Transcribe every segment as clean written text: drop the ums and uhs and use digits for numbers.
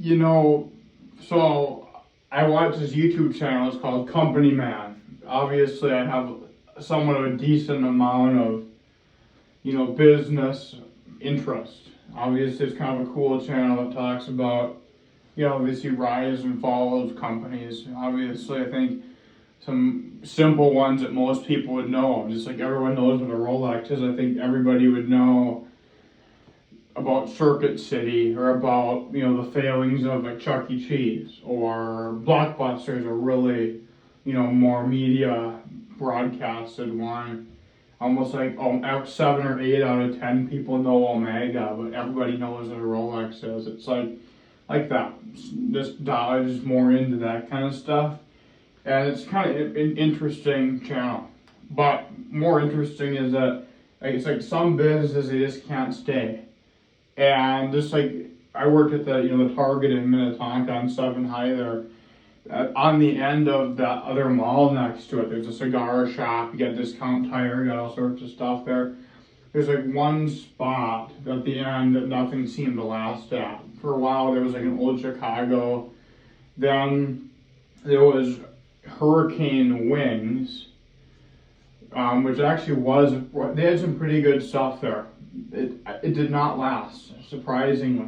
You know, so I watch this YouTube channel. It's called Company Man. Obviously, I have somewhat of a decent amount of, business interest. Obviously, it's kind of a cool channel that talks about, obviously rise and fall of companies. Obviously, I think some simple ones that most people would know, just like everyone knows what a Rolex is. I think everybody would know about Circuit City, or about the failings of like Chuck E. Cheese, or Blockbusters, or really more media broadcasted one. Almost like 7 or 8 out of 10 people know Omega, but everybody knows what a Rolex is. It's like that. Just dives more into that kind of stuff, and it's kind of an interesting channel. But more interesting is that it's like some businesses they just can't stay. And just like I worked at the Target in Minnetonka on 7 High there. On the end of that other mall next to it, there's a cigar shop. You got Discount Tire, you got all sorts of stuff there. There's like one spot at the end that nothing seemed to last at. For a while, there was like an old Chicago. Then there was Hurricane Wings, which actually they had some pretty good stuff there. It did not last, surprisingly.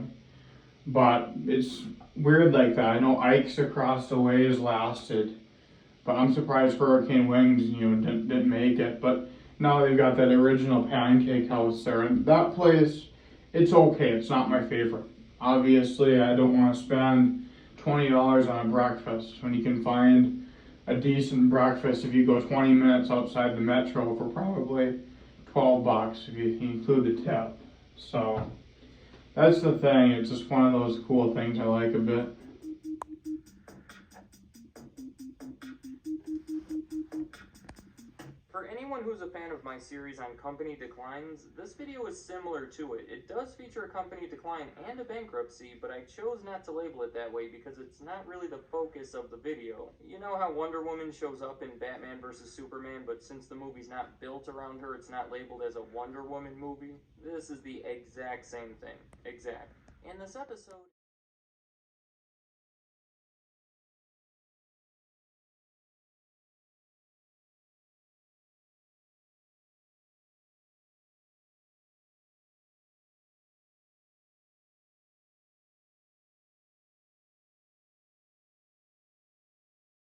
But it's weird like that. I know Ike's across the way has lasted, but I'm surprised Hurricane Wings, didn't make it. But now they've got that original Pancake House there, and that place, it's okay. It's not my favorite. Obviously, I don't want to spend $20 on a breakfast when you can find a decent breakfast if you go 20 minutes outside the metro for probably $12 if you include the tip. So that's the thing. It's just one of those cool things I like a bit. For anyone who's a fan of my series on company declines, this video is similar to it. It does feature a company decline and a bankruptcy, but I chose not to label it that way because it's not really the focus of the video. You know how Wonder Woman shows up in Batman vs. Superman, but since the movie's not built around her, it's not labeled as a Wonder Woman movie? This is the exact same thing. Exact. In this episode...